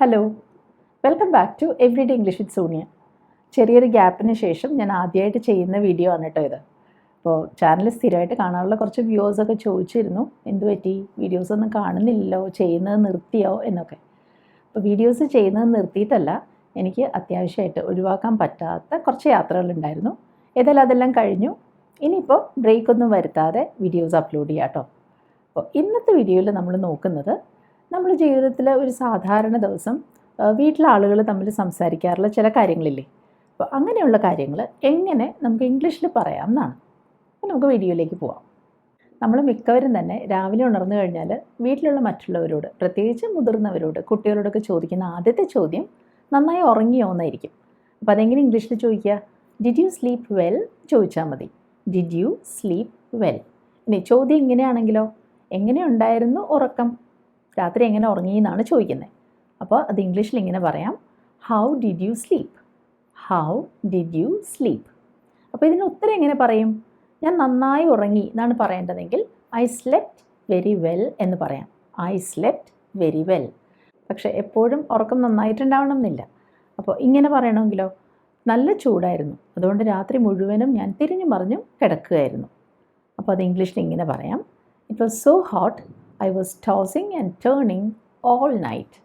Hello, welcome back to everyday English with Sonia. ചെറിയൊരു ഗ്യാപ്പിന് ശേഷം ഞാൻ ആദ്യമായിട്ട് ചെയ്യുന്ന വീഡിയോ ആണ് കേട്ടോ ഇത്. അപ്പോൾ ചാനൽ സ്ഥിരമായിട്ട് കാണാനുള്ള കുറച്ച് വ്യൂവേഴ്സൊക്കെ ചോദിച്ചിരുന്നു, എന്ത് പറ്റി വീഡിയോസൊന്നും കാണുന്നില്ലല്ലോ, ചെയ്യുന്നത് നിർത്തിയോ എന്നൊക്കെ. അപ്പോൾ വീഡിയോസ് ചെയ്യുന്നത് നിർത്തിയിട്ടല്ല, എനിക്ക് അത്യാവശ്യമായിട്ട് ഒഴിവാക്കാൻ പറ്റാത്ത കുറച്ച് യാത്രകളുണ്ടായിരുന്നു. ഏതായാലും അതെല്ലാം കഴിഞ്ഞു. ഇനിയിപ്പോൾ ബ്രേക്കൊന്നും വരുത്താതെ വീഡിയോസ് അപ്ലോഡ് ചെയ്യാം കേട്ടോ. അപ്പോൾ ഇന്നത്തെ വീഡിയോയിൽ നമ്മൾ നോക്കുന്നത് നമ്മുടെ ജീവിതത്തിൽ ഒരു സാധാരണ ദിവസം വീട്ടിലെ ആളുകൾ തമ്മിൽ സംസാരിക്കാറുള്ള ചില കാര്യങ്ങളില്ലേ, അപ്പോൾ അങ്ങനെയുള്ള കാര്യങ്ങൾ എങ്ങനെ നമുക്ക് ഇംഗ്ലീഷിൽ പറയാം എന്നാണ്. അപ്പോൾ നമുക്ക് വീഡിയോയിലേക്ക് പോവാം. നമ്മൾ മിക്കവരും തന്നെ രാവിലെ ഉണർന്നു കഴിഞ്ഞാൽ വീട്ടിലുള്ള മറ്റുള്ളവരോട്, പ്രത്യേകിച്ച് മുതിർന്നവരോട്, കുട്ടികളോടൊക്കെ ചോദിക്കുന്ന ആദ്യത്തെ ചോദ്യം നന്നായി ഉറങ്ങിയോ എന്നായിരിക്കും. അപ്പോൾ അതെങ്ങനെ ഇംഗ്ലീഷിൽ ചോദിക്കുക? ഡിഡ് യു സ്ലീപ്പ് വെൽ ചോദിച്ചാൽ മതി. Did you sleep well. ഇനി ചോദ്യം ഇങ്ങനെയാണെങ്കിലോ, എങ്ങനെ ഉണ്ടായിരുന്നു ഉറക്കം, രാത്രി എങ്ങനെ ഉറങ്ങി എന്നാണ് ചോദിക്കുന്നത്. അപ്പോൾ അത് ഇംഗ്ലീഷിൽ ഇങ്ങനെ പറയാം, how did you sleep. How did you sleep. അപ്പോൾ ഇതിന് ഉത്തരം എങ്ങനെ പറയും? ഞാൻ നന്നായി ഉറങ്ങി എന്നാണ് പറയേണ്ടതെങ്കിൽ ഐ സ്ലെപ്റ്റ് വെരി വെൽ എന്ന് പറയാം. I slept very well. പക്ഷേ എപ്പോഴും ഉറക്കം നന്നായിട്ടുണ്ടാവണം എന്നില്ല. അപ്പോൾ ഇങ്ങനെ പറയണമെങ്കിലോ, നല്ല ചൂടായിരുന്നു, അതുകൊണ്ട് രാത്രി മുഴുവനും ഞാൻ തിരിഞ്ഞു മറിഞ്ഞും കിടക്കുകയായിരുന്നു. അപ്പോൾ അത് ഇംഗ്ലീഷിൽ ഇങ്ങനെ പറയാം, it was so hot I was tossing and turning all night.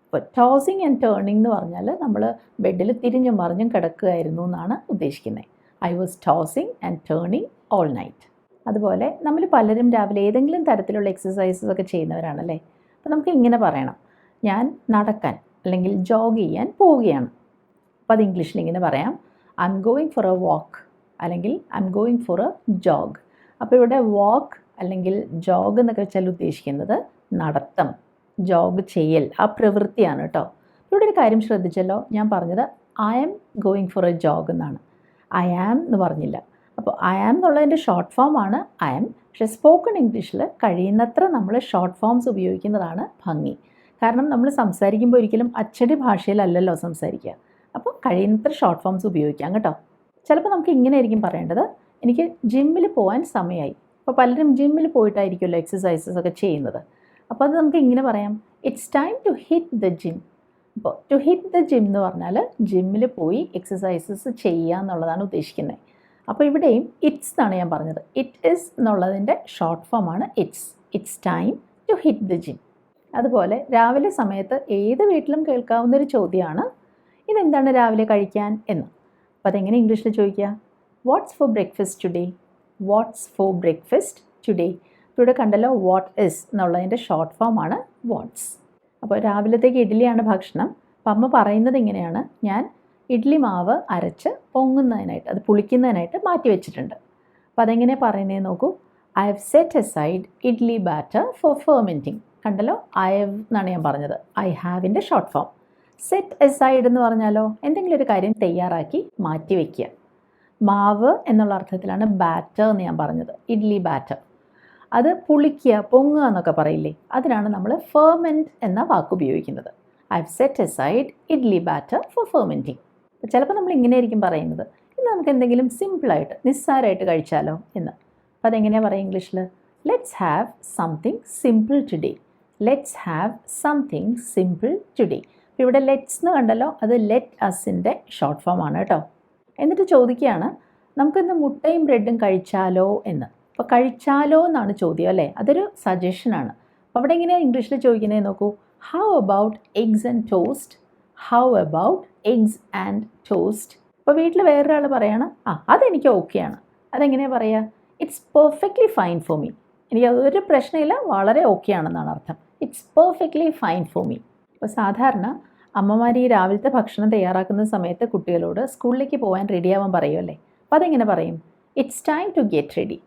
അപ്പോൾ ടോസിങ് ആൻഡ് ടേണിങ് എന്ന് പറഞ്ഞാൽ നമ്മൾ ബെഡിൽ തിരിഞ്ഞും മറിഞ്ഞും കിടക്കുകയായിരുന്നു എന്നാണ് ഉദ്ദേശിക്കുന്നത്. I was tossing and turning all night. അതുപോലെ നമ്മൾ പലരും രാവിലെ ഏതെങ്കിലും തരത്തിലുള്ള എക്സസൈസസ് ഒക്കെ ചെയ്യുന്നവരാണല്ലേ. അപ്പോൾ നമുക്ക് ഇങ്ങനെ പറയണം, ഞാൻ നടക്കാൻ അല്ലെങ്കിൽ ജോഗ് ചെയ്യാൻ പോവുകയാണ്. അപ്പോൾ അത് ഇംഗ്ലീഷിൽ ഇങ്ങനെ പറയാം, I'm going for a walk അല്ലെങ്കിൽ I'm going for a jog. അപ്പോൾ ഇവിടെ വാക്ക് അല്ലെങ്കിൽ ജോഗ് എന്നൊക്കെ വെച്ചാൽ ഉദ്ദേശിക്കുന്നത് നടത്തം, ജോഗ് ചെയ്യൽ, ആ പ്രവൃത്തിയാണ് കേട്ടോ. ഇവിടെ ഒരു കാര്യം ശ്രദ്ധിച്ചല്ലോ, ഞാൻ പറഞ്ഞത് I am going for a jog എന്നാണ്, ഐ ആം എന്ന് പറഞ്ഞില്ല. അപ്പോൾ ഐ ആം എന്നുള്ളതിൻ്റെ ഷോർട്ട് ഫോമാണ് ഐ ആം. പക്ഷേ സ്പോക്കൺ ഇംഗ്ലീഷിൽ കഴിയുന്നത്ര നമ്മൾ ഷോർട്ട് ഫോംസ് ഉപയോഗിക്കുന്നതാണ് ഭംഗി. കാരണം നമ്മൾ സംസാരിക്കുമ്പോൾ ഒരിക്കലും അച്ചടി ഭാഷയിലല്ലല്ലോ സംസാരിക്കുക. അപ്പോൾ കഴിയുന്നത്ര ഷോർട്ട് ഫോംസ് ഉപയോഗിക്കാം കേട്ടോ. ചിലപ്പോൾ നമുക്ക് ഇങ്ങനെ ആയിരിക്കും പറയേണ്ടത്, എനിക്ക് ജിമ്മിൽ പോകാൻ സമയമായി. അപ്പോൾ പലരും ജിമ്മിൽ പോയിട്ടായിരിക്കുമല്ലോ എക്സസൈസസ് ഒക്കെ ചെയ്യുന്നത്. അപ്പോൾ അത് നമുക്ക് ഇങ്ങനെ പറയാം, it's time to hit the gym. അപ്പോൾ ടു ഹിറ്റ് ദ ജിം എന്ന് പറഞ്ഞാൽ ജിമ്മിൽ പോയി എക്സസൈസസ് ചെയ്യുക എന്നുള്ളതാണ് ഉദ്ദേശിക്കുന്നത്. അപ്പോൾ ഇവിടെയും ഇറ്റ്സ് എന്നാണ് ഞാൻ പറഞ്ഞത്. ഇറ്റ് ഈസ് എന്നുള്ളതിൻ്റെ ഷോർട്ട് ഫോമാണ് it's. It's time to hit the gym. അതുപോലെ രാവിലെ സമയത്ത് ഏത് വീട്ടിലും കേൾക്കാവുന്നൊരു ചോദ്യമാണ്, ഇതെന്താണ് രാവിലെ കഴിക്കാൻ എന്ന്. അപ്പോൾ അതെങ്ങനെ ഇംഗ്ലീഷിൽ ചോദിക്കുക? What's for breakfast today. What's for breakfast today. ഇവിടെ കണ്ടല്ലോ, വാട്ട് ഇസ് എന്നുള്ളതിൻ്റെ ഷോർട്ട് ഫോമാണ് വാട്ട്സ്. അപ്പോൾ രാവിലത്തേക്ക് ഇഡ്ഡലിയാണ് ഭക്ഷണം. അപ്പം അമ്മ പറയുന്നത് ഇങ്ങനെയാണ്, ഞാൻ ഇഡ്ഡലി മാവ് അരച്ച് പൊങ്ങുന്നതിനായിട്ട്, അത് പുളിക്കുന്നതിനായിട്ട് മാറ്റി വെച്ചിട്ടുണ്ട്. അപ്പോൾ അതെങ്ങനെ പറയുന്നത് നോക്കൂ, I have set aside idli batter for fermenting. കണ്ടല്ലോ, ഐ ഹവ് എന്നാണ് ഞാൻ പറഞ്ഞത്, ഐ ഹാവിൻ്റെ ഷോർട്ട് ഫോം. സെറ്റ് എസൈഡ് എന്ന് പറഞ്ഞാലോ, എന്തെങ്കിലും ഒരു കാര്യം തയ്യാറാക്കി മാറ്റി വയ്ക്കുക. മാവ് എന്നുള്ള അർത്ഥത്തിലാണ് ബാറ്റർ എന്ന് ഞാൻ പറഞ്ഞത്, ഇഡ്ഡലി ബാറ്റർ. അത് പുളിക്കുക, പൊങ്ങുക എന്നൊക്കെ പറയില്ലേ, അതിനാണ് നമ്മൾ ഫെർമെൻറ്റ് എന്ന വാക്ക് ഉപയോഗിക്കുന്നത്. I have set aside idli batter for fermenting. അപ്പോൾ ചിലപ്പോൾ നമ്മൾ ഇങ്ങനെ ആയിരിക്കും പറയുന്നത്, ഇന്ന് നമുക്ക് എന്തെങ്കിലും സിമ്പിളായിട്ട് നിസ്സാരമായിട്ട് കഴിച്ചാലോ എന്ന്. അപ്പോൾ അതെങ്ങനെയാണ് പറയുക ഇംഗ്ലീഷിൽ? Let's have something simple today. Let's have something simple today. അപ്പോൾ ഇവിടെ ലെറ്റ്സ് എന്ന് കണ്ടല്ലോ, അത് ലെറ്റ് അസിൻ്റെ ഷോർട്ട് ഫോമാണ് കേട്ടോ. എന്നിട്ട് ചോദിക്കുകയാണ്, നമുക്കിന്ന് മുട്ടയും ബ്രെഡും കഴിച്ചാലോ എന്ന്. അപ്പോൾ കഴിച്ചാലോ എന്നാണ് ചോദ്യം അല്ലേ, അതൊരു സജഷനാണ്. അപ്പോൾ അവിടെ എങ്ങനെയാണ് ഇംഗ്ലീഷിൽ ചോദിക്കുന്നത് നോക്കൂ, how about eggs and toast. How about eggs and toast. അപ്പോൾ വീട്ടിൽ വേറൊരാൾ പറയാണ്, അതെനിക്ക് ഓക്കെയാണ്. അതെങ്ങനെയാണ് പറയുക? It's perfectly fine for me. എനിക്ക് അതൊരു പ്രശ്നമില്ല, വളരെ ഓക്കെ ആണെന്നാണ് അർത്ഥം. It's perfectly fine for me. അപ്പോൾ സാധാരണ അമ്മമാർ ഈ രാവിലത്തെ ഭക്ഷണം തയ്യാറാക്കുന്ന സമയത്ത് കുട്ടികളോട് സ്കൂളിലേക്ക് പോകാൻ റെഡിയാവാൻ പറയുമല്ലേ. അപ്പോൾ അതെങ്ങനെ പറയും? It's time to get ready.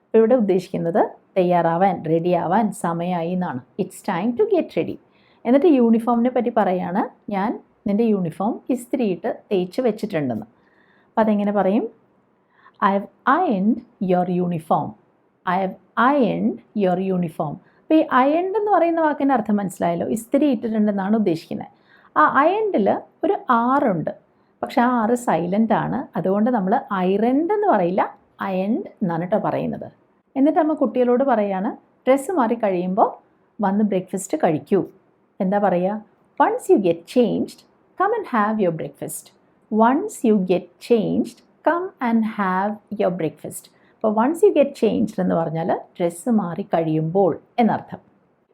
അപ്പോൾ ഇവിടെ ഉദ്ദേശിക്കുന്നത് തയ്യാറാവാൻ, റെഡിയാവാൻ സമയമായി എന്നാണ്. It's time to get ready. എന്നിട്ട് യൂണിഫോമിനെ പറ്റി പറയുകയാണ്, ഞാൻ നിൻ്റെ യൂണിഫോം ഇസ്തിരിയിട്ട് തേച്ച് വെച്ചിട്ടുണ്ടെന്ന്. അപ്പോൾ അതെങ്ങനെ പറയും? I have ironed your uniform. I have ironed your uniform. അപ്പോൾ ഈ അയൺഡ് എന്ന് പറയുന്ന വാക്കിൻ്റെ അർത്ഥം മനസ്സിലായല്ലോ, ഇസ്തിരി ഇട്ടിട്ടുണ്ടെന്നാണ് ഉദ്ദേശിക്കുന്നത്. ആ അയൺഡിൽ ഒരു ആറുണ്ട്, പക്ഷെ ആ ആറ് സൈലൻ്റ് ആണ്. അതുകൊണ്ട് നമ്മൾ ഐറൻഡ് എന്ന് പറയില്ല, അയൺഡ് എന്നാണ് കേട്ടോ പറയുന്നത്. എന്നിട്ട് അമ്മ കുട്ടികളോട് പറയാണ്, ഡ്രസ്സ് മാറി കഴിയുമ്പോൾ വന്ന് ബ്രേക്ക്ഫാസ്റ്റ് കഴിക്കൂ. എന്താ പറയുക? Once you get changed, come and have your breakfast. Once you get changed, come and have your breakfast. അപ്പോൾ once you get changed എന്ന് പറഞ്ഞാൽ ഡ്രസ്സ് മാറി കഴിയുമ്പോൾ എന്നർത്ഥം.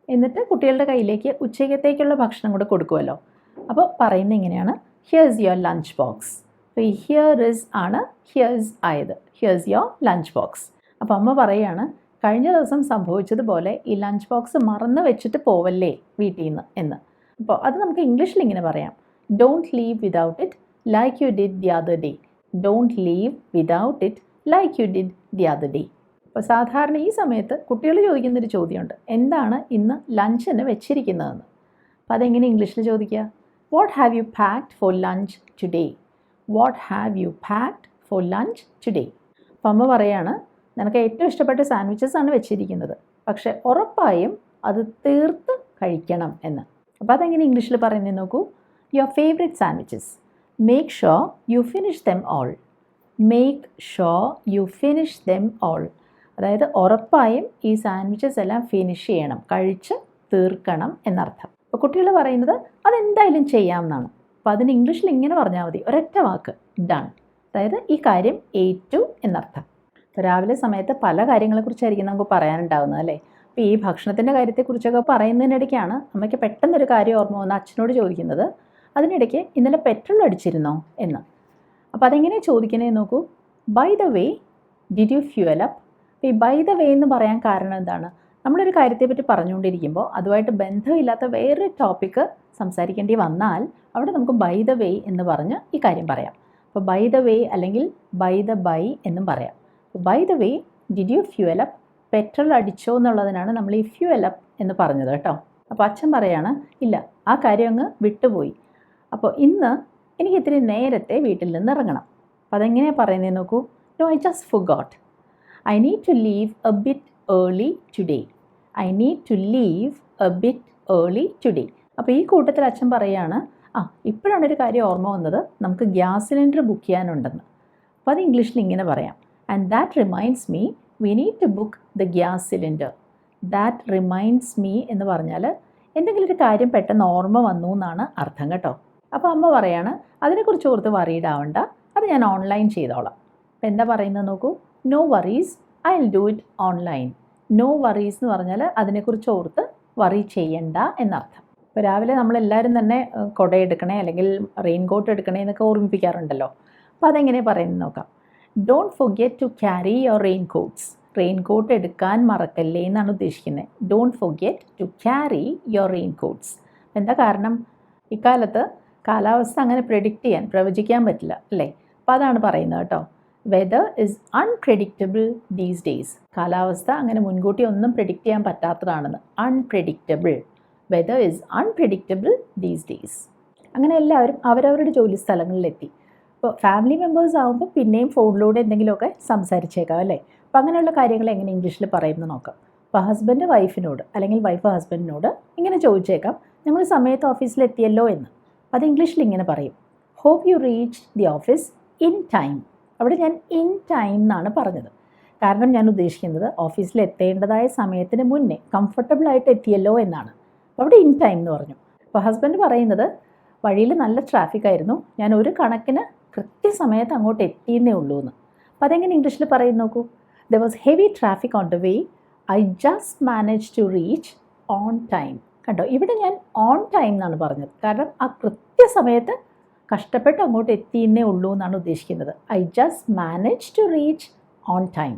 എന്നിട്ട് കുട്ടികളുടെ കയ്യിലേക്ക് ഉച്ചയ്ക്കത്തേക്കുള്ള ഭക്ഷണം കൂടെ കൊടുക്കുമല്ലോ. അപ്പോൾ പറയുന്നത് ഇങ്ങനെയാണ്, ഹിയർസ് യുവർ ലഞ്ച് ബോക്സ്. അപ്പോൾ ഈ ഹിയർ ഇസ് ആണ് ഹിയർസ് ആയത്, ഹിയർസ് യുവർ ലഞ്ച് ബോക്സ്. അപ്പോൾ അമ്മ പറയുകയാണ്, കഴിഞ്ഞ ദിവസം സംഭവിച്ചതുപോലെ ഈ ലഞ്ച് ബോക്സ് മറന്ന് വെച്ചിട്ട് പോവല്ലേ വീട്ടിൽ നിന്ന് എന്ന്. അപ്പോൾ അത് നമുക്ക് ഇംഗ്ലീഷിൽ ഇങ്ങനെ പറയാം, don't leave without it like you did the other day. Don't leave without it like you did the other day. അപ്പോൾ സാധാരണ ഈ സമയത്ത് കുട്ടികൾ ചോദിക്കുന്നൊരു ചോദ്യമുണ്ട്, എന്താണ് ഇന്ന് ലഞ്ചിന് വെച്ചിരിക്കുന്നതെന്ന്. അപ്പോൾ അതെങ്ങനെ ഇംഗ്ലീഷിൽ ചോദിക്കുക? What have you packed for lunch today? What have you packed for lunch today? അപ്പോൾ അമ്മ പറയാണ്, നിനക്ക് ഏറ്റവും ഇഷ്ടപ്പെട്ട സാൻഡ്വിച്ചസ് ആണ് വെച്ചിരിക്കുന്നത്, പക്ഷേ ഉറപ്പായും അത് തീർത്ത് കഴിക്കണം എന്ന്. അപ്പോൾ അതെങ്ങനെ ഇംഗ്ലീഷിൽ പറയുന്നത് നോക്കൂ, your favourite sandwiches, make sure you finish them all. Make sure you finish them all. അതായത് ഉറപ്പായും ഈ സാൻഡ്വിച്ചസ് എല്ലാം ഫിനിഷ് ചെയ്യണം, കഴിച്ച് തീർക്കണം എന്നർത്ഥം. അപ്പോൾ കുട്ടികൾ പറയുന്നത് അതെന്തായാലും ചെയ്യാമെന്നാണ്. അപ്പോൾ അതിന് ഇംഗ്ലീഷിൽ ഇങ്ങനെ പറഞ്ഞാൽ മതി, ഒരൊറ്റ വാക്ക്, ഡൺ. അതായത് ഈ കാര്യം ഏറ്റു എന്നർത്ഥം. അപ്പോൾ രാവിലെ സമയത്ത് പല കാര്യങ്ങളെക്കുറിച്ചായിരിക്കും നമുക്ക് പറയാനുണ്ടാവുന്നത് അല്ലേ. അപ്പോൾ ഈ ഭക്ഷണത്തിൻ്റെ കാര്യത്തെക്കുറിച്ചൊക്കെ പറയുന്നതിനിടയ്ക്കാണ് അമ്മയ്ക്ക് പെട്ടെന്നൊരു കാര്യം ഓർമ്മ വന്ന് അച്ഛനോട് ചോദിക്കുന്നത്, അതിനിടയ്ക്ക് ഇന്നലെ പെട്രോൾ അടിച്ചിരുന്നോ എന്ന്. അപ്പോൾ അതെങ്ങനെ ചോദിക്കണേ നോക്കൂ, by the way did you fuel up. അപ്പോൾ ഈ ബൈ ദ വേ എന്ന് പറയാൻ കാരണം എന്താണ്? നമ്മളൊരു കാര്യത്തെപ്പറ്റി പറഞ്ഞുകൊണ്ടിരിക്കുമ്പോൾ അതുമായിട്ട് ബന്ധമില്ലാത്ത വേറൊരു ടോപ്പിക്ക് സംസാരിക്കേണ്ടി വന്നാൽ അവിടെ നമുക്ക് ബൈ ദ വേ എന്ന് പറഞ്ഞ് ഈ കാര്യം പറയാം. അപ്പോൾ ബൈ ദ വേ അല്ലെങ്കിൽ ബൈ ദ ബൈ എന്നും പറയാം. By the way did you fuel up, petrol അടിച്ചോ എന്നുള്ളതിനാണ് നമ്മൾ ഈ ഫ്യൂവൽ അപ്പ് എന്ന് പറഞ്ഞത് കേട്ടോ. അപ്പോൾ അച്ഛൻ പറയാണ്, ഇല്ല ആ കാര്യം അങ്ങ് വിട്ടുപോയി. അപ്പോൾ ഇന്ന് എനിക്ക് ഇത്തിരി നേരത്തെ വീട്ടിൽ നിന്ന് ഇറങ്ങണം. അപ്പോൾ അതെങ്ങനെയാണ് പറയുന്നത് നോക്കൂ, no I just forgot. I need to leave a bit early today. I need to leave a bit early today. അപ്പോൾ ഈ കൂട്ടത്തിൽ അച്ഛൻ പറയുകയാണ്, ഇപ്പോഴാണ് ഒരു കാര്യം ഓർമ്മ വന്നത്, നമുക്ക് ഗ്യാസ് സിലിണ്ടർ ബുക്ക് ചെയ്യാനുണ്ടെന്ന്. അപ്പോൾ അത് ഇംഗ്ലീഷിൽ ഇങ്ങനെ പറയാം, and that reminds me we need to book the gas cylinder. That reminds me എന്ന് പറഞ്ഞാൽ എന്തെങ്കിലും ഒരു കാര്യം പെട്ടെന്ന് ഓർമ്മ വന്നു എന്നാണ് അർത്ഥം കേട്ടോ. അപ്പോൾ അമ്മ പറയാണ്, അതിനെക്കുറിച്ച് ഓർത്ത് വറീഡ് ആവണ്ട, അത് ഞാൻ ഓൺലൈൻ ചെയ്തോളാം. അപ്പോൾ എന്താ പറയുന്നത് നോക്കൂ, no worries I will do it online. No worries എന്ന് പറഞ്ഞാൽ അതിനെക്കുറിച്ച് ഓർത്ത് വറി ചെയ്യണ്ട എന്നർത്ഥം. ഇപ്പോൾ രാവിലെ നമ്മളെല്ലാവരും തന്നെ കുടയെടുക്കണേ അല്ലെങ്കിൽ റെയിൻ കോട്ട് എടുക്കണേ എന്നൊക്കെ ഓർമ്മിപ്പിക്കാറുണ്ടല്ലോ. അപ്പോൾ അതെങ്ങനെ പറയുന്നത് നോക്കാം, don't forget to carry your rain coats. Rain coat എടുക്കാൻ മറക്കല്ലേ എന്നാണ് ഉദ്ദേശിക്കുന്നത്. Don't forget to carry your rain coats. എന്താ കാരണം? ഇക്കാലത്ത് കാലാവസ്ഥ അങ്ങനെ പ്രവചിക്കാൻ പറ്റില്ല അല്ലേ. അപ്പോൾ അതാണ് പറയുന്നത് കേട്ടോ. Weather is unpredictable these days. കാലാവസ്ഥ അങ്ങനെ മുൻകൂട്ടി ഒന്നും പ്രെഡിക്റ്റ് ചെയ്യാൻ പറ്റാത്തതാണെന്ന്. Unpredictable, weather is unpredictable these days. അങ്ങനെ എല്ലാവരും അവരവരുടെ ജോലി സ്ഥലങ്ങളിലെത്തി. ഇപ്പോൾ ഫാമിലി മെമ്പേഴ്സ് ആകുമ്പോൾ പിന്നെയും ഫോണിലൂടെ എന്തെങ്കിലുമൊക്കെ സംസാരിച്ചേക്കാം അല്ലേ. അപ്പോൾ അങ്ങനെയുള്ള കാര്യങ്ങൾ എങ്ങനെ ഇംഗ്ലീഷിൽ പറയുമെന്ന് നോക്കാം. അപ്പോൾ ഹസ്ബൻഡ് വൈഫിനോട് അല്ലെങ്കിൽ വൈഫ് ഹസ്ബൻഡിനോട് ഇങ്ങനെ ചോദിച്ചേക്കാം, ഞങ്ങൾ സമയത്ത് ഓഫീസിലെത്തിയല്ലോ എന്ന്. അത് ഇംഗ്ലീഷിൽ ഇങ്ങനെ പറയും, hope you reach the office in time. അവിടെ ഞാൻ ഇൻ ടൈം എന്നാണ് പറഞ്ഞത്. കാരണം ഞാൻ ഉദ്ദേശിക്കുന്നത് ഓഫീസിൽ എത്തേണ്ടതായ സമയത്തിന് മുന്നേ കംഫർട്ടബിളായിട്ട് എത്തിയല്ലോ എന്നാണ്. അപ്പോൾ അവിടെ ഇൻ ടൈം എന്ന് പറഞ്ഞു. അപ്പോൾ ഹസ്ബൻഡ് പറയുന്നത്, വഴിയിൽ നല്ല ട്രാഫിക് ആയിരുന്നു, ഞാൻ ഒരു കണക്കിന് കൃത്യസമയത്ത് അങ്ങോട്ട് എത്തിയെന്നേ ഉള്ളൂ എന്ന്. അപ്പോൾ അതെങ്ങനെ ഇംഗ്ലീഷിൽ പറയും നോക്കൂ, there was heavy traffic on the way, I just manage to reach on time. കണ്ടോ, ഇവിടെ ഞാൻ ഓൺ ടൈം എന്നാണ് പറഞ്ഞത്, കാരണം ആ കൃത്യസമയത്ത് കഷ്ടപ്പെട്ട് അങ്ങോട്ട് എത്തിയെന്നേ ഉള്ളൂ എന്നാണ് ഉദ്ദേശിക്കുന്നത്. I just manage to reach on time.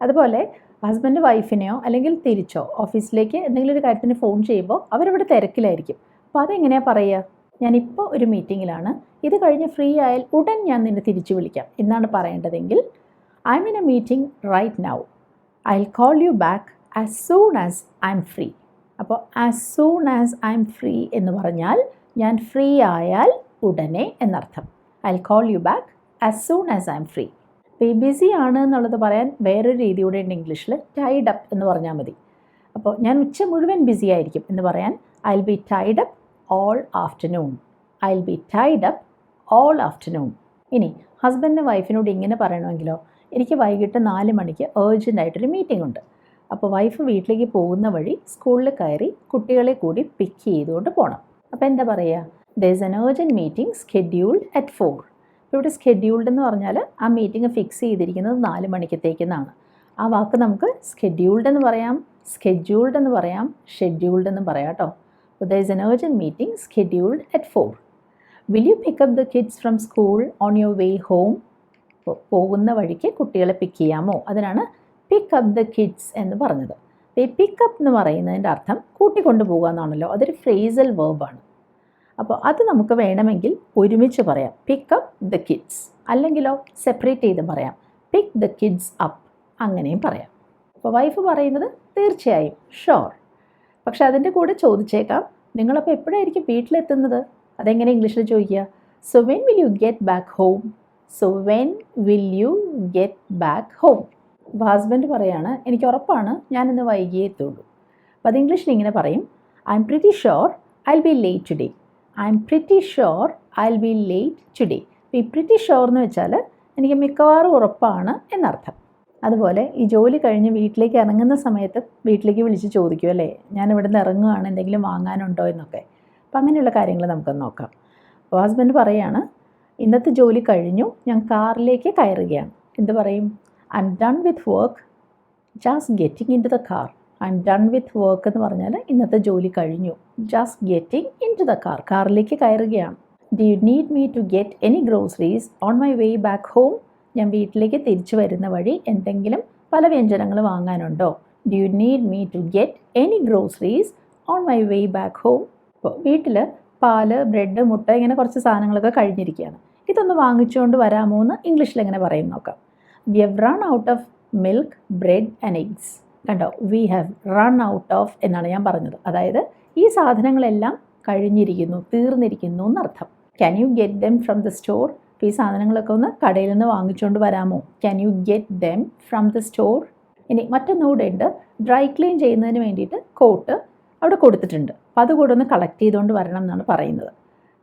അതുപോലെ ഹസ്ബൻഡ് വൈഫിനെയോ അല്ലെങ്കിൽ തിരിച്ചോ ഓഫീസിലേക്ക് എന്തെങ്കിലും ഒരു കാര്യത്തിന് ഫോൺ ചെയ്യുമ്പോൾ അവരവിടെ തിരക്കിലായിരിക്കും. അപ്പോൾ അതെങ്ങനെയാണ് പറയുക, ഞാനിപ്പോൾ ഒരു മീറ്റിങ്ങിലാണ്, ഇത് കഴിഞ്ഞ് ഫ്രീ ആയാൽ ഉടൻ ഞാൻ നിന്നെ തിരിച്ചു വിളിക്കാം എന്നാണ് പറയേണ്ടതെങ്കിൽ I'm in a meeting right now, I will call you back as soon as I'm free. അപ്പോൾ as soon as I'm free എന്ന് പറഞ്ഞാൽ ഞാൻ ഫ്രീ ആയാൽ ഉടനെ എന്നർത്ഥം. I will call you back as soon as I'm free. അപ്പോൾ ഈ BC ആണ് എന്നുള്ളത് പറയാൻ വേറൊരു രീതി കൂടെ ഉണ്ട് ഇംഗ്ലീഷിൽ, ടൈഡ് അപ്പ് എന്ന് പറഞ്ഞാൽ മതി. അപ്പോൾ ഞാൻ ഉച്ച മുഴുവൻ ബിസി ആയിരിക്കും എന്ന് പറയാൻ I will be Tide up all afternoon. I will be Tide up all afternoon. ഇനി ഹസ്ബൻഡിന് വൈഫിനോട് ഇങ്ങനെ പറയണമെങ്കിലോ, എനിക്ക് വൈകിട്ട് 4 മണിക്ക് ഏർജൻ്റായിട്ടൊരു മീറ്റിംഗ് ഉണ്ട്. അപ്പോൾ വൈഫ് വീട്ടിലേക്ക് പോകുന്ന വഴി സ്കൂളിൽ കയറി കുട്ടികളെ കൂടി പിക്ക് ചെയ്തുകൊണ്ട് പോകണം. അപ്പോൾ എന്താ പറയുക? there is an urgent meeting scheduled at 4. ഇപ്പോൾ ഇവിടെ scheduled എന്ന് പറഞ്ഞാൽ ആ മീറ്റിംഗ് ഫിക്സ് ചെയ്തിരിക്കുന്നത് 4 മണിക്കത്തേക്കെന്നാണ്. ആ വാക്ക് നമുക്ക് scheduled എന്ന് പറയാം, scheduled എന്ന് പറയാം, scheduled എന്ന് പറയാം കേട്ടോ. അപ്പോൾ there is an urgent meeting scheduled at 4. will you pick up the kids from school on your way home? പോകുന്ന വഴിക്ക് കുട്ടികളെ പിക്ക് ചെയ്യാമോ? അതിനാണ് പിക്ക് അപ്പ് ദ കിഡ്സ് എന്ന് പറഞ്ഞത്. ഈ പിക്ക് അപ്പ് എന്ന് പറയുന്നതിൻ്റെ അർത്ഥം കൂട്ടിക്കൊണ്ടു പോകുക എന്നാണല്ലോ. അതൊരു ഫ്രേസൽ വേർബാണ്. അപ്പോൾ അത് നമുക്ക് വേണമെങ്കിൽ ഒരുമിച്ച് പറയാം, പിക്ക് അപ്പ് ദ കിഡ്സ്. അല്ലെങ്കിലോ സെപ്പറേറ്റ് ചെയ്ത് പറയാം, പിക്ക് ദ കിഡ്സ് അപ്പ്. അങ്ങനെയും പറയാം. അപ്പോൾ വൈഫ് പറയുന്നത് തീർച്ചയായും ഷുവർ. പക്ഷെ അതിൻ്റെ കൂടെ ചോദിച്ചേക്കാം, നിങ്ങളപ്പോൾ എപ്പോഴായിരിക്കും വീട്ടിലെത്തുന്നത്? അതെങ്ങനെ ഇംഗ്ലീഷിൽ ചോദിക്കുക? So when will you get back home? So when will you get back home? അപ്പോൾ ഹസ്ബൻഡ് പറയാണ്, എനിക്ക് ഉറപ്പാണ് ഞാനിന്ന് വൈകിയേ എത്തുള്ളൂ. അപ്പോൾ അത് ഇംഗ്ലീഷിൽ ഇങ്ങനെ പറയും, I M pretty sure I will be late today. I M pretty sure I will be late today. അപ്പോൾ ഈ പ്രിറ്റി ഷുവർ എന്ന് വെച്ചാൽ എനിക്ക് മിക്കവാറും ഉറപ്പാണ് എന്നർത്ഥം. അതുപോലെ ഈ ജോലി കഴിഞ്ഞ് വീട്ടിലേക്ക് ഇറങ്ങുന്ന സമയത്ത് വീട്ടിലേക്ക് വിളിച്ച് ചോദിക്കും അല്ലേ, ഞാൻ ഇവിടെ നിന്ന് ഇറങ്ങുകയാണ്, എന്തെങ്കിലും വാങ്ങാനുണ്ടോ എന്നൊക്കെ. അപ്പം അങ്ങനെയുള്ള കാര്യങ്ങൾ നമുക്കൊന്ന് നോക്കാം. അപ്പോൾ ഹസ്ബൻഡ് പറയുകയാണ്, ഇന്നത്തെ ജോലി കഴിഞ്ഞു, ഞാൻ കാറിലേക്ക് കയറുകയാണ്. എന്ത് പറയും? I'm done with work just getting into the car. I'm done with work എന്ന് പറഞ്ഞാൽ ഇന്നത്തെ ജോലി കഴിഞ്ഞു, just getting into the car, കാറിലേക്ക് കയറുകയാണ്. Do you need me to get any groceries on my way back home? ഞാൻ വീട്ടിലേക്ക് തിരിച്ചു വരുന്ന വഴി എന്തെങ്കിലും പല വ്യഞ്ജനങ്ങൾ വാങ്ങാനുണ്ടോ? Do you need me to get any groceries on my way back home? ഇപ്പോൾ വീട്ടിൽ പാല്, ബ്രെഡ്, മുട്ട ഇങ്ങനെ കുറച്ച് സാധനങ്ങളൊക്കെ കഴിഞ്ഞിരിക്കുകയാണ്. ഇതൊന്ന് വാങ്ങിച്ചുകൊണ്ട് വരാമോ എന്ന് ഇംഗ്ലീഷിൽ എങ്ങനെ പറയും നോക്കാം. We have run out of milk, bread and eggs. കണ്ടോ, we have run out of എന്നാണ് ഞാൻ പറഞ്ഞത്. അതായത് ഈ സാധനങ്ങളെല്ലാം കഴിഞ്ഞിരിക്കുന്നു, തീർന്നിരിക്കുന്നു എന്നർത്ഥം. Can you get them from the store? ഈ സാധനങ്ങളൊക്കെ ഒന്ന് കടയിൽ നിന്ന് വാങ്ങിച്ചുകൊണ്ട് വരാമോ? Can you get them from the store? ഇനി മറ്റൊന്നുകൂടെ ഉണ്ട്, ഡ്രൈ ക്ലീൻ ചെയ്യുന്നതിന് വേണ്ടിയിട്ട് കോട്ട് അവിടെ കൊടുത്തിട്ടുണ്ട്. അപ്പോൾ അതുകൂടെ ഒന്ന് കളക്ട് ചെയ്തുകൊണ്ട് വരണം എന്നാണ് പറയുന്നത്.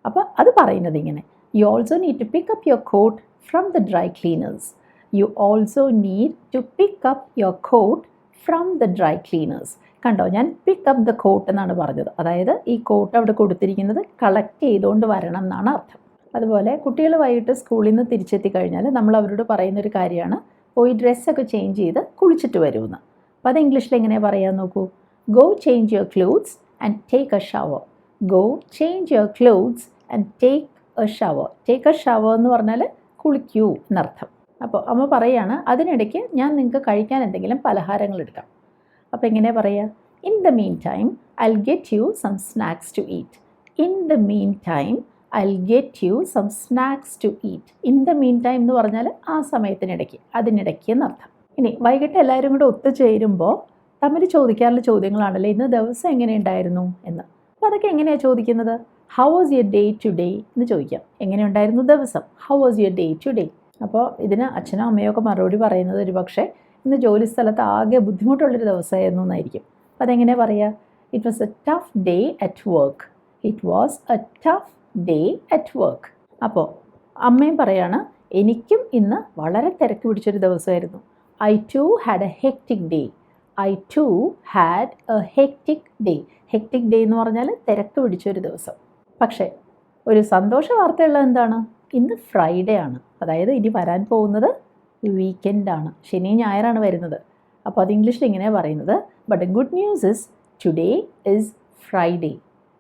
അപ്പോൾ അത് പറയുന്നത് ഇങ്ങനെ, you also need to pick up your coat from the dry cleaners. You also need to pick up your coat from the dry cleaners. കണ്ടോ, ഞാൻ പിക്ക് അപ്പ് ദ കോട്ട് എന്നാണ് പറഞ്ഞത്. അതായത് ഈ കോട്ട് അവിടെ കൊടുത്തിരിക്കുന്നത് കളക്ട് ചെയ്തുകൊണ്ട് വരണം എന്നാണ് അർത്ഥം. അതുപോലെ കുട്ടികൾ വൈകിട്ട് സ്കൂളിൽ നിന്ന് തിരിച്ചെത്തി കഴിഞ്ഞാൽ നമ്മൾ അവരോട് പറയുന്നൊരു കാര്യമാണ്, പോയി ഡ്രസ്സൊക്കെ ചേഞ്ച് ചെയ്ത് കുളിച്ചിട്ട് വരുമെന്ന്. അപ്പോൾ അത് ഇംഗ്ലീഷിൽ എങ്ങനെയാണ് പറയാൻ നോക്കൂ. Go change your clothes and take A shower. Go change your clothes and take A shower. Take A shower എന്ന് പറഞ്ഞാൽ കുളിക്കൂ എന്നർത്ഥം. അപ്പോൾ അമ്മ പറയുകയാണ്, അതിനിടയ്ക്ക് ഞാൻ നിങ്ങൾക്ക് കഴിക്കാൻ എന്തെങ്കിലും പലഹാരങ്ങൾ എടുക്കാം. അപ്പോൾ എങ്ങനെ പറയുക? In the meantime I will get you some snacks to eat. In the meantime I will get you some snacks to eat. In the meantime എന്ന് പറഞ്ഞാൽ ആ സമയത്തിനിടയ്ക്ക്, അതിനിടയ്ക്ക് എന്നർത്ഥം. ഇനി വൈകിട്ട് എല്ലാവരും കൂടെ ഒത്തുചേരുമ്പോൾ തമ്മിൽ ചോദിക്കാറുള്ള ചോദ്യങ്ങളാണല്ലോ, ഇന്ന് ദിവസം എങ്ങനെയുണ്ടായിരുന്നു എന്ന്. അപ്പോൾ അതൊക്കെ എങ്ങനെയാണ് ചോദിക്കുന്നത്? How was your day today എന്ന് ചോദിക്കാം. എങ്ങനെയുണ്ടായിരുന്നു ദിവസം? How was your day today? അപ്പോൾ ഇതിന് അച്ഛനോ അമ്മയോ ഒക്കെ മറുപടി പറയുന്നത് ഒരു പക്ഷേ ഇന്ന് ജോലി സ്ഥലത്ത് ആകെ ബുദ്ധിമുട്ടുള്ളൊരു ദിവസമായിരുന്നു എന്നായിരിക്കും. അപ്പോൾ അതെങ്ങനെയാണ് പറയുക? It was a tough day at work. It was a tough day at work. അപ്പോൾ അമ്മയും പറയാണ്, എനിക്കും ഇന്ന് വളരെ തിരക്ക് പിടിച്ചൊരു ദിവസമായിരുന്നു. I too had a hectic day. I too had a hectic day. Hectic day എന്ന് പറഞ്ഞാൽ തിരക്ക് പിടിച്ചൊരു ദിവസം. പക്ഷേ ഒരു സന്തോഷ വാർത്തയുള്ളത് എന്താണ്? ഇന്ന് ഫ്രൈഡേ ആണ്. അതായത് ഇനി വരാൻ പോകുന്നത് വീക്കെൻഡാണ്, ശനി ഞായറാണ് വരുന്നത്. അപ്പോൾ അത് ഇംഗ്ലീഷിൽ ഇങ്ങനെയാണ് പറയുന്നത്, but the good news is today is Friday.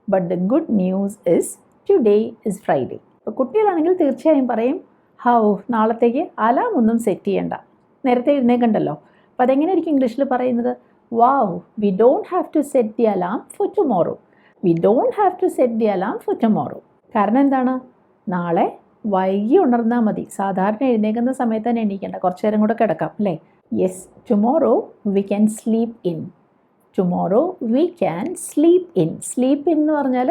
But the good news is today is Friday. അപ്പോൾ കുട്ടികളാണെങ്കിൽ തീർച്ചയായും പറയും, ഹൗ നാളത്തേക്ക് അലാം ഒന്നും സെറ്റ് ചെയ്യണ്ട, നേരത്തെ എഴുന്നേക്കണ്ടല്ലോ. അപ്പോൾ അതെങ്ങനെയായിരിക്കും ഇംഗ്ലീഷിൽ പറയുന്നത്? Wow, we don't have to set the alarm for tomorrow. We don't have to set the alarm for tomorrow. കാരണം എന്താണ്? നാളെ വൈകി ഉണർന്നാൽ മതി. സാധാരണ എഴുന്നേക്കുന്ന സമയത്ത് തന്നെ എണീക്കേണ്ട, കുറച്ച് നേരം കൂടെ കിടക്കാം അല്ലേ? Yes, tomorrow we can sleep in. Tomorrow we can sleep in. Sleep in എന്ന് പറഞ്ഞാൽ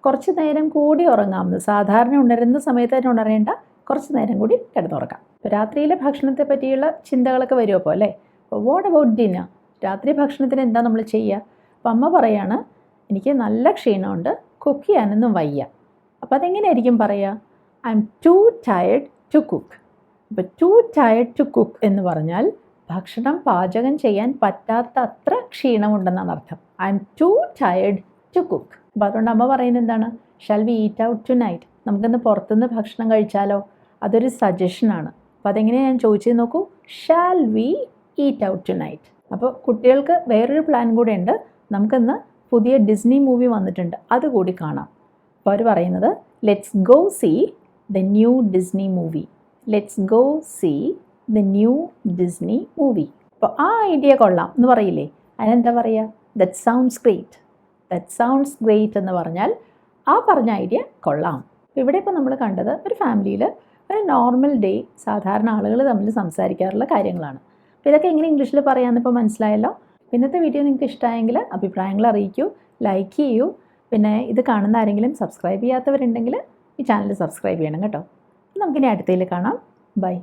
കുറച്ച് നേരം കൂടി ഉറങ്ങാമെന്ന്. സാധാരണ ഉണരുന്ന സമയത്ത് തന്നെ ഉണരേണ്ട, കുറച്ച് നേരം കൂടി കിടന്നുറങ്ങാം. ഇപ്പോൾ രാത്രിയിലെ ഭക്ഷണത്തെ പറ്റിയുള്ള ചിന്തകളൊക്കെ വരും അപ്പോൾ അല്ലേ? അപ്പോൾ വാട്ട് അബൌട്ട് ഡിന്നർ? രാത്രി ഭക്ഷണത്തിന് എന്താ നമ്മൾ ചെയ്യുക? അപ്പോൾ അമ്മ പറയാണ്, എനിക്ക് നല്ല ക്ഷീണമുണ്ട്, കുക്ക് ചെയ്യാനൊന്നും വയ്യ. അപ്പോൾ അതെങ്ങനെയായിരിക്കും പറയുക? I'm too tired to cook. അപ്പോൾ ടു ടയർഡ് ടു കുക്ക് എന്ന് പറഞ്ഞാൽ ഭക്ഷണം പാചകം ചെയ്യാൻ പറ്റാത്ത അത്ര ക്ഷീണമുണ്ടെന്നാണ് അർത്ഥം. I'm too tired to cook. അപ്പോൾ അതുകൊണ്ട് അമ്മ പറയുന്നത് എന്താണ്? Shall we eat out tonight? നമുക്കിന്ന് പുറത്തുനിന്ന് ഭക്ഷണം കഴിച്ചാലോ? അതൊരു സജഷനാണ്. അപ്പോൾ അതെങ്ങനെയാണ് ഞാൻ ചോദിച്ചത് നോക്കൂ. Shall we eat out tonight? അപ്പോൾ കുട്ടികൾക്ക് വേറൊരു പ്ലാൻ കൂടെ ഉണ്ട്. നമുക്കിന്ന് പുതിയ ഡിസ്നി മൂവി വന്നിട്ടുണ്ട്, അതുകൂടി കാണാം. അപ്പോൾ അവർ പറയുന്നത് let's go see the new Disney movie. Let's go see the new Disney movie. അപ്പോൾ ആ ഐഡിയ കൊള്ളാം എന്ന് പറയില്ലേ? അതിനെന്താ പറയുക? That sounds great. That sounds great എന്ന് പറഞ്ഞാൽ ആ പറഞ്ഞ ഐഡിയ കൊള്ളാം. ഇവിടെ ഇപ്പോൾ നമ്മൾ കണ്ടത് ഒരു ഫാമിലിയിൽ ഒരു നോർമൽ ഡേ സാധാരണ ആളുകൾ തമ്മിൽ സംസാരിക്കാറുള്ള കാര്യങ്ങളാണ്. അപ്പോൾ ഇതൊക്കെ എങ്ങനെ ഇംഗ്ലീഷിൽ പറയാമെന്ന് ഇപ്പോൾ മനസ്സിലായല്ലോ. ഇന്നത്തെ വീഡിയോ നിങ്ങൾക്ക് ഇഷ്ടമായെങ്കിൽ അഭിപ്രായങ്ങൾ അറിയിക്കൂ, ലൈക്ക് ചെയ്യൂ. പിന്നെ ഇത് കാണുന്ന ആരെങ്കിലും സബ്സ്ക്രൈബ് ചെയ്യാത്തവരുണ്ടെങ്കിൽ ഈ ചാനൽ സബ്സ്ക്രൈബ് ചെയ്യണം കേട്ടോ. നമുക്കിനി അടുത്തതിൽ കാണാം. ബൈ.